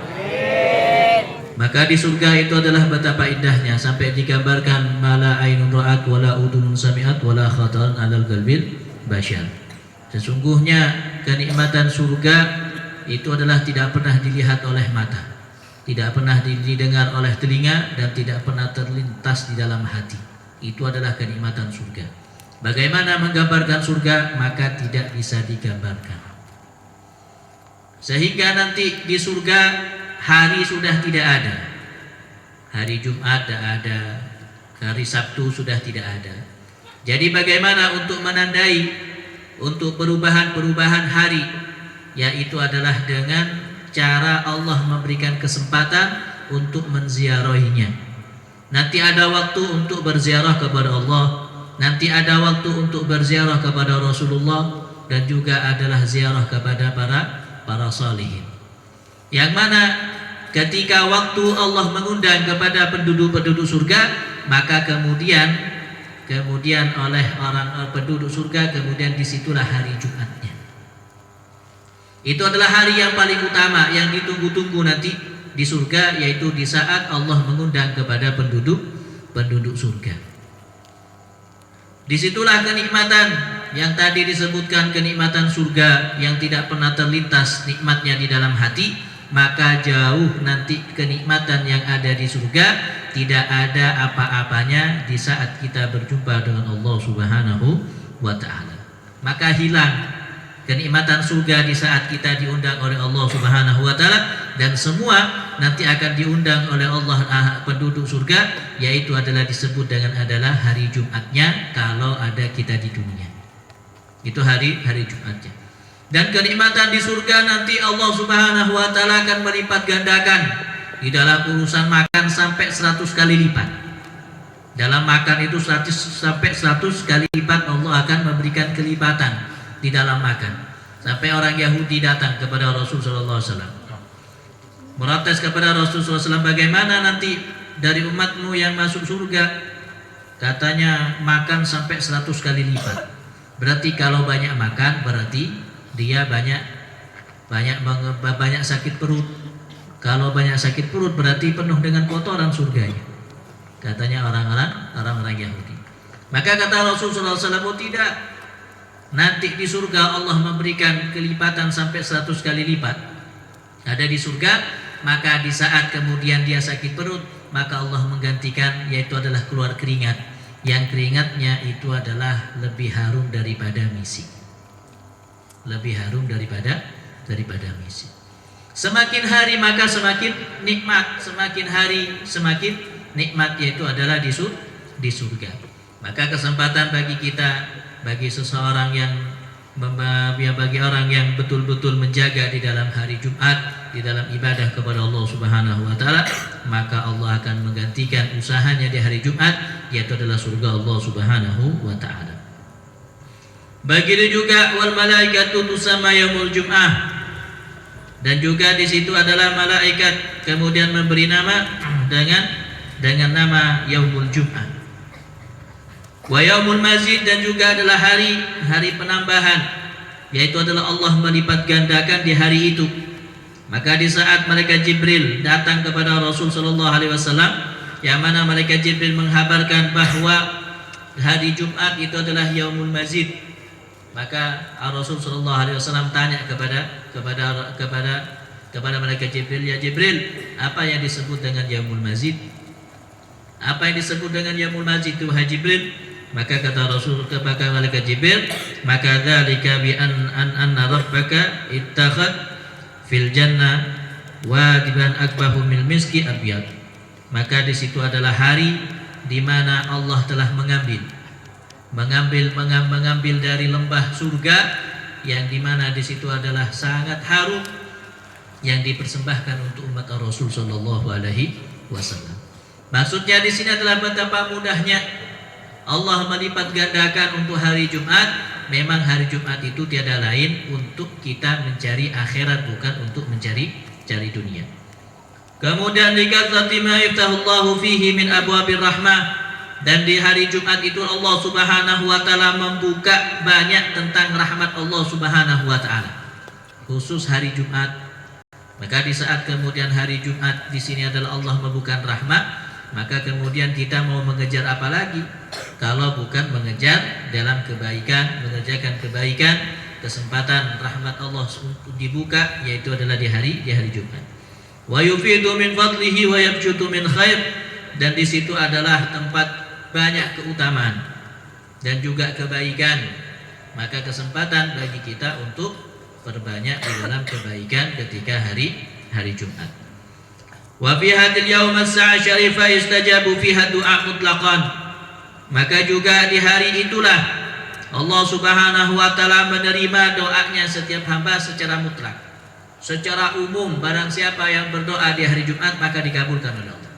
S1: Maka di surga itu adalah betapa indahnya, sampai digambarkan mala ainun ra'at wala udhunun sami'at wala khatar 'alal qalbil bashar. Sesungguhnya kenikmatan surga itu adalah tidak pernah dilihat oleh mata, tidak pernah didengar oleh telinga, dan tidak pernah terlintas di dalam hati. Itu adalah kenikmatan surga. Bagaimana menggambarkan surga? Maka tidak bisa digambarkan. Sehingga nanti di surga hari sudah tidak ada. Hari Jumat tidak ada, hari Sabtu sudah tidak ada. Jadi bagaimana untuk menandai untuk perubahan-perubahan hari? Yaitu adalah dengan cara Allah memberikan kesempatan untuk menziarahinya. Nanti ada waktu untuk berziarah kepada Allah, nanti ada waktu untuk berziarah kepada Rasulullah, dan juga adalah ziarah kepada para salihin. Yang mana ketika waktu Allah mengundang kepada penduduk-penduduk surga, maka kemudian oleh orang penduduk surga, kemudian disitulah hari Jumatnya. Itu adalah hari yang paling utama, yang ditunggu-tunggu nanti di surga, yaitu di saat Allah mengundang kepada penduduk surga. Disitulah kenikmatan yang tadi disebutkan, kenikmatan surga yang tidak pernah terlintas nikmatnya di dalam hati. Maka jauh nanti kenikmatan yang ada di surga, tidak ada apa-apanya di saat kita berjumpa dengan Allah Subhanahu wa ta'ala. Maka hilang kenikmatan surga di saat kita diundang oleh Allah Subhanahu wa taala, dan semua nanti akan diundang oleh Allah penduduk surga, yaitu adalah disebut dengan adalah hari Jumatnya kalau ada kita di dunia. Itu hari Jumatnya. Dan kenikmatan di surga nanti Allah Subhanahu wa taala akan melipat gandakan di dalam urusan makan sampai 100 kali lipat. Dalam makan itu 100 sampai 100 kali lipat Allah akan memberikan kelipatan di dalam makan. Sampai orang Yahudi datang kepada Rasul sallallahu alaihi wasallam, protes kepada Rasul sallallahu alaihi wasallam, bagaimana nanti dari umatmu yang masuk surga, katanya makan sampai 100 kali lipat. Berarti kalau banyak makan berarti dia banyak sakit perut. Kalau banyak sakit perut berarti penuh dengan kotoran surganya, katanya orang-orang Yahudi. Maka kata Rasul sallallahu alaihi wasallam, oh tidak, nanti di surga Allah memberikan kelipatan sampai 100 kali lipat. Ada di surga, maka di saat kemudian dia sakit perut, maka Allah menggantikan, yaitu adalah keluar keringat. Yang keringatnya itu adalah lebih harum daripada misik. Lebih harum daripada misik. Semakin hari maka semakin nikmat, semakin hari semakin nikmat, yaitu adalah di surga. Maka kesempatan bagi kita, bagi seseorang bagi orang yang betul-betul menjaga di dalam hari Jumat, di dalam ibadah kepada Allah Subhanahu wa taala, maka Allah akan menggantikan usahanya di hari Jumat, yaitu adalah surga Allah Subhanahu wa taala. Begitu juga wal malaikatu tusamma yaumul jum'ah, dan juga di situ adalah malaikat kemudian memberi nama dengan nama yaumul jum'ah. Wa yaumul mazid, dan juga adalah hari penambahan, yaitu adalah Allah melipat gandakan di hari itu. Maka di saat malaikat Jibril datang kepada Rasul sallallahu alaihi wasallam, yang mana malaikat Jibril menghabarkan bahwa hari Jumat itu adalah yaumul mazid, maka Rasul sallallahu alaihi wasallam tanya kepada malaikat Jibril, ya Jibril, apa yang disebut dengan yaumul mazid? Apa yang disebut dengan yaumul mazid itu, wahai Jibril? Maka kata Rasul kepada malaikat Jibril, maka dzalika bi anna rabbaka ittakhad fil jannah wadiban akbahu mil miski abyad. Maka di situ adalah hari di mana Allah telah mengambil dari lembah surga, yang di mana di situ adalah sangat harum, yang dipersembahkan untuk umat Rasul sallallahu alaihi wasallam. Maksudnya di sini adalah betapa mudahnya Allah melipat gandakan untuk hari Jumat. Memang hari Jumat itu tiada lain untuk kita mencari akhirat, bukan untuk mencari dunia. Kemudian dikatakan ma yaftahullahu fihi min abwabir rahmah, dan di hari Jumat itu Allah Subhanahu wa taala membuka banyak tentang rahmat Allah Subhanahu wa taala. Khusus hari Jumat. Maka di saat kemudian hari Jumat di sini adalah Allah membuka rahmat, maka kemudian kita mau mengejar apa lagi kalau bukan mengejar dalam kebaikan, mengerjakan kebaikan. Kesempatan rahmat Allah untuk dibuka, yaitu adalah di hari Jumat. Wa yufidu min fadlihi wa yabjutu min khair, dan di situ adalah tempat banyak keutamaan dan juga kebaikan. Maka kesempatan bagi kita untuk perbanyak di dalam kebaikan ketika hari Jumat. Wa fi hadil yaum as-sa'a syarifah yustajabu fiha du'a mutlaqan. Maka juga di hari itulah Allah Subhanahu wa taala menerima doanya setiap hamba secara mutlak. Secara umum, barang siapa yang berdoa di hari Jumat maka dikabulkan oleh Allah.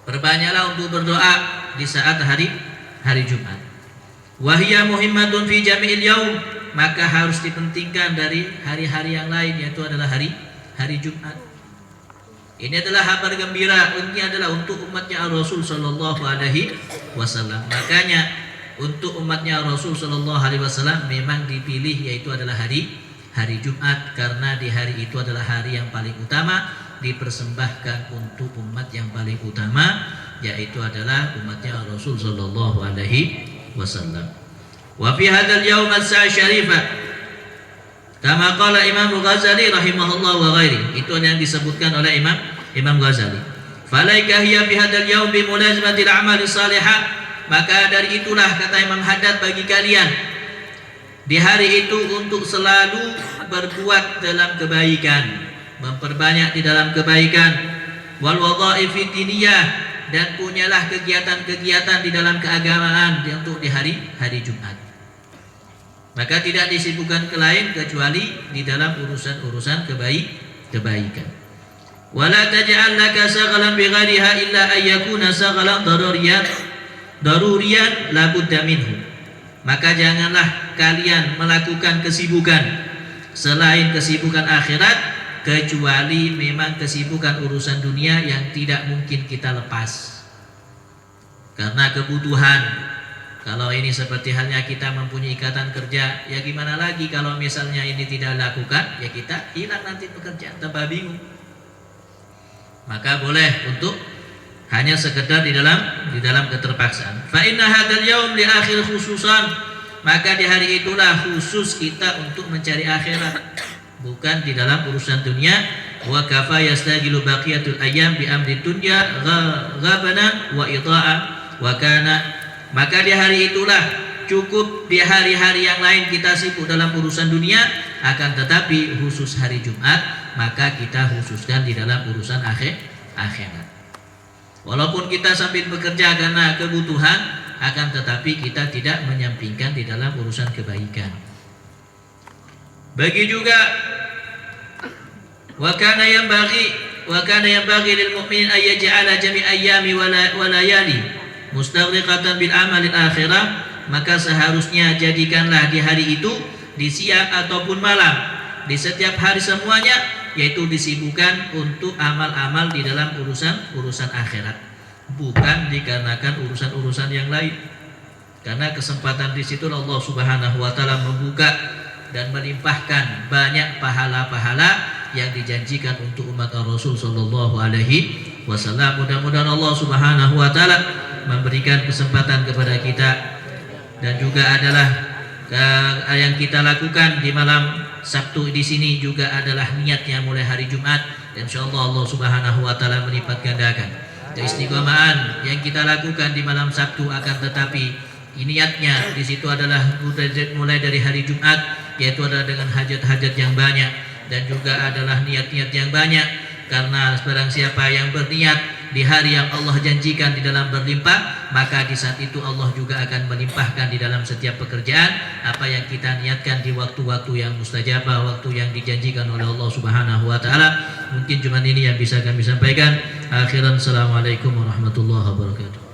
S1: Perbanyaklah untuk berdoa di saat hari Jumat. Wa hiya muhimmatun fi jami'il yaum, maka harus dipentingkan dari hari-hari yang lain, yaitu adalah hari Jumat. Ini adalah kabar gembira, ini adalah untuk umatnya Rasul sallallahu alaihi wasallam. Makanya untuk umatnya Rasul sallallahu alaihi wasallam memang dipilih, yaitu adalah hari Jumat, karena di hari itu adalah hari yang paling utama, dipersembahkan untuk umat yang paling utama, yaitu adalah umatnya Rasul sallallahu alaihi wasallam. Wa fi hadzal yaum as-sa'a syarifah kama qala Imam Ghazali rahimahullah wa ghairi, itu yang disebutkan oleh Imam Ghazali. Falaika hiya fi hadzal yaum bi mulazamatil a'mali salihah, maka dari itulah kata Imam Haddad, bagi kalian di hari itu untuk selalu berbuat dalam kebaikan, memperbanyak di dalam kebaikan, wal wadhaifi diniyah, dan punyalah kegiatan-kegiatan di dalam keagamaan untuk di hari Jumat. Maka tidak disibukkan ke lain kecuali di dalam urusan-urusan kebaikan. Wala taj'al laka shaghalan bighairiha illa an yakuna shaghalan daruriyan la budda minhu. Maka janganlah kalian melakukan kesibukan selain kesibukan akhirat, kecuali memang kesibukan urusan dunia yang tidak mungkin kita lepas karena kebutuhan. Kalau ini seperti halnya kita mempunyai ikatan kerja, ya gimana lagi kalau misalnya ini tidak lakukan, ya kita hilang nanti pekerjaan, tambah bingung. Maka boleh untuk hanya sekedar di dalam keterpaksaan. Fa inna hadzal yaum li akhir khususan, maka di hari itulah khusus kita untuk mencari akhirat, bukan di dalam urusan dunia. Wa kafa yastajilu baqiyatul ayyam bi amri dunya ghabanan wa idaa'a wa kana. Maka di hari itulah cukup di hari-hari yang lain kita sibuk dalam urusan dunia, akan tetapi khusus hari Jumat maka kita khususkan di dalam urusan akhirat. Walaupun kita sambil bekerja karena kebutuhan, akan tetapi kita tidak menyampingkan di dalam urusan kebaikan. Bagi juga wa kana yanbaghi lil mu'min ay yaj'ala jami' ayyami wa layali mustaghriqatan bil amal akhirah. Maka seharusnya jadikanlah di hari itu, di siang ataupun malam, di setiap hari semuanya, yaitu disibukkan untuk amal-amal di dalam urusan akhirat, bukan dikarenakan urusan-urusan yang lain. Karena kesempatan di situ Allah Subhanahu wa taala membuka dan melimpahkan banyak pahala-pahala yang dijanjikan untuk umat Rasul sallallahu alaihi wasallam. Mudah-mudahan Allah Subhanahu wa taala memberikan kesempatan kepada kita, dan juga adalah yang kita lakukan di malam Sabtu di sini juga adalah niatnya mulai hari Jumat, dan insyaallah Allah Subhanahu wa taala melipat gandakan keistiqomahan yang kita lakukan di malam Sabtu. Akan tetapi niatnya di situ adalah mulai dari hari Jumat, yaitu adalah dengan hajat-hajat yang banyak, dan juga adalah niat-niat yang banyak. Karena barang siapa yang berniat di hari yang Allah janjikan di dalam berlimpah, maka di saat itu Allah juga akan melimpahkan di dalam setiap pekerjaan apa yang kita niatkan di waktu-waktu yang mustajabah, waktu yang dijanjikan oleh Allah Subhanahu wa taala. Mungkin cuma ini yang bisa kami sampaikan. Akhiran, assalamualaikum warahmatullahi wabarakatuh.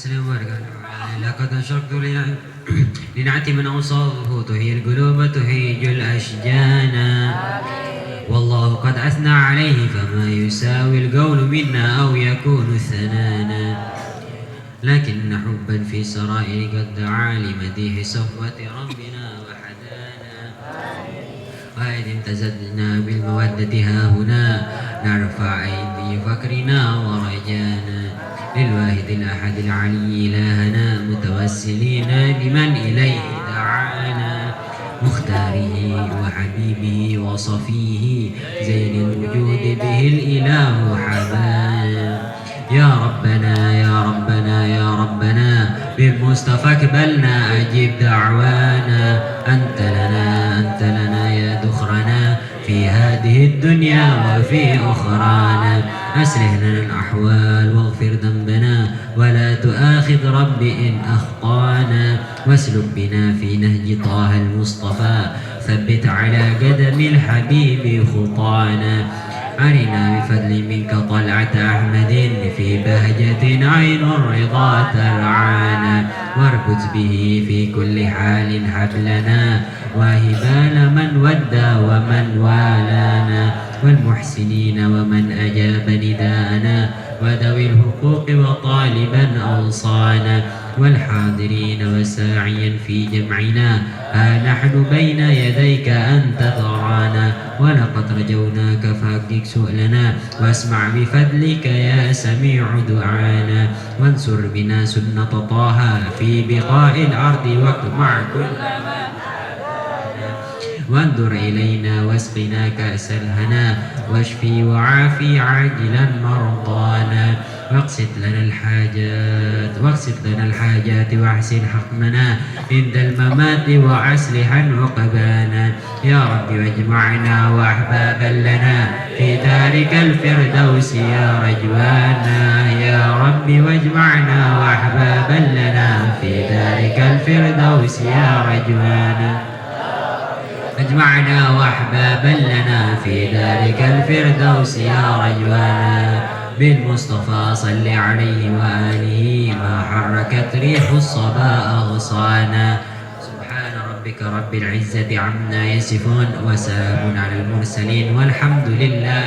S4: وسلم وبارك عليه. لقد أشرقت لنعت من أوصافه تحيي القلوب تهيج الأشجان. والله قد أثنى عليه فما يساوي القول منا أو يكون ثنانا. لكن حبا في سرائر قد دعا لمديح صفوة ربنا وحدانا. وإذ امتزجنا بالمودة ها هنا نرفع أيدي فكرنا ورجانا. للواحد الأحد العلي إلهنا متوسلين بمن إليه دعانا. مختاره وحبيبه وصفيه زين الوجود به الإله حبانا. يا ربنا يا ربنا يا ربنا بالمصطفى اقبلنا أجب دعوانا. أنت لنا يا ذخرنا في هذه الدنيا وفي أخرانا. أصلح لنا الأحوال واغفر ذنبنا ولا تؤاخذ رب إن أخطانا. واسلك بنا في نهج طه المصطفى ثبت على قدم الحبيب خطانا. أرنا بفضل منك طلعة أحمد في بهجة عين الرضا ترعانا. واربط به في كل حال حبلنا وهبال من ودى ومن والانا. والمحسنين ومن أجاب نداءنا وذوي الحقوق وطالبا أوصانا. والحاضرين وساعيا في جمعنا. ها نحن بين يديك أنت ترانا، ولقد رجوناك فأجب سؤلنا، واسمع بفضلك يا سميع دعانا. وانصر بنا سنة طه في بقاء الأرض واجمع كل وانظر إلينا واسقنا كأس الهنا، واشفي وعافي عاجلا مرضانا. واقسط لنا الحاجات واحسن حكمنا عند الممات وأصلح عقبانا. يا رب واجمعنا وأحبابا لنا في دارك الفردوس يا رجوانا. يا رب واجمعنا وأحبابا لنا في دارك الفردوس يا رجوانا. اجمعنا واحبابا لنا في دارك الفردوس يا رجوانا. بالمصطفى صل عليه وآله ما حركت ريح الصبا أغصانا. سبحان ربك رب العزة عما يصفون، وسلام على المرسلين، والحمد لله.